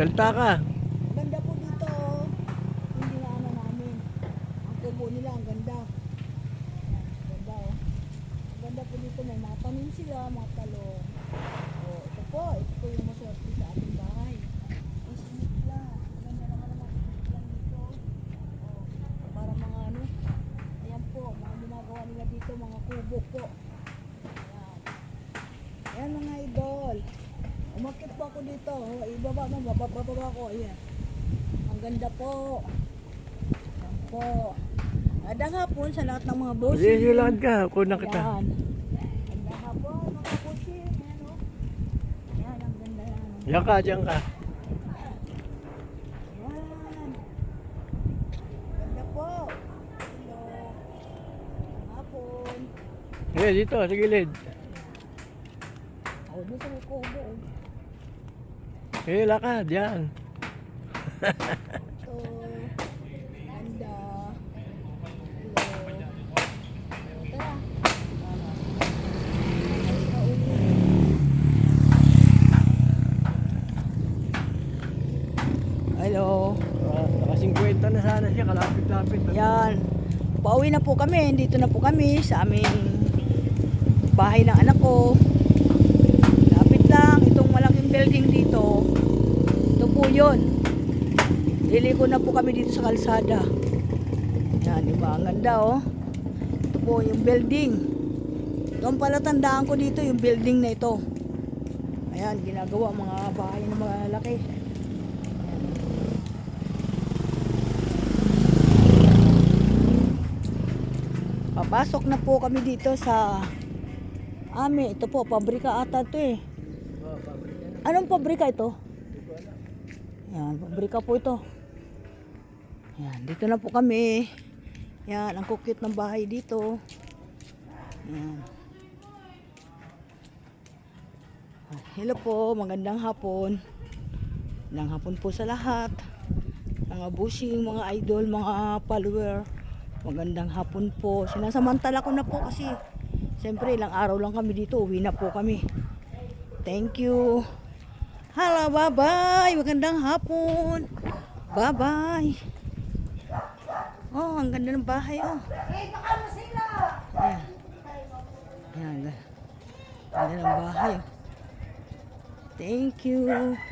Salta ka. Ganda po dito. Hindi na ano namin. Ang kubo nila, ang ganda. Ganda oh. Ang ganda po dito. May mga tanim sila, mga talong. Oh, ito po yung maswerte sa ating bahay. Ismit lang. Ang ganda naman ang mga ismit lang dito. Oh, para mga ano. Ayan po, mga ginagawa nila dito, mga kubo po. Ayan. Ayan mga idol. Umakit po ako dito. Oh, ibaba mo, bababa ko. Ayan. Ang ganda po. Ayan po. Magandang hapon sa lahat ng mga bossing. Sige, lakad ka. Kunan kita. Ayan. Magandang hapon mga bossing. Ayan o. Ayan, ang ganda yan. Diyan ka, diyan ka. Ayan. Ganda po. Hello. Magandang hapon. Eh, dito, sa gilid. Oh, dito may kubo. Eh, lakad, yan. Ito. Ganda. Hello. Tara. Ayos na ulo. Hello. Naka-50 na sana siya, kalapit-lapit. Yan. Pauwi na po kami. Dito na po kami sa aming bahay ng anak ko. Lapit lang. Itong malaking building dito. Ito po yun. Liliko na po kami dito sa kalsada. Yan, diba? Ang ganda oh. Ito po yung building. Ito ang palatandaan ko dito, yung building na ito. Ayan, ginagawa mga bahay ng mga lalaki. Papasok na po kami dito sa ito po, pabrika ata ito eh. Anong pabrika ito? Yan, pabrika po ito. Yan, dito na po kami. Yan, ang kukit ng bahay dito. Yan. Hello po, magandang hapon. Magandang hapon po sa lahat. Mga bushing, mga idol, mga follower. Magandang hapon po. Sinasamantala ko na po kasi siyempre ilang araw lang kami dito. Uwi na po kami. Thank you. Hello, bye-bye. Magandang hapon. Bye-bye. Oh, ang ganda ng bahay oh. Ayan. Ayan. Ganda ng bahay. Thank you.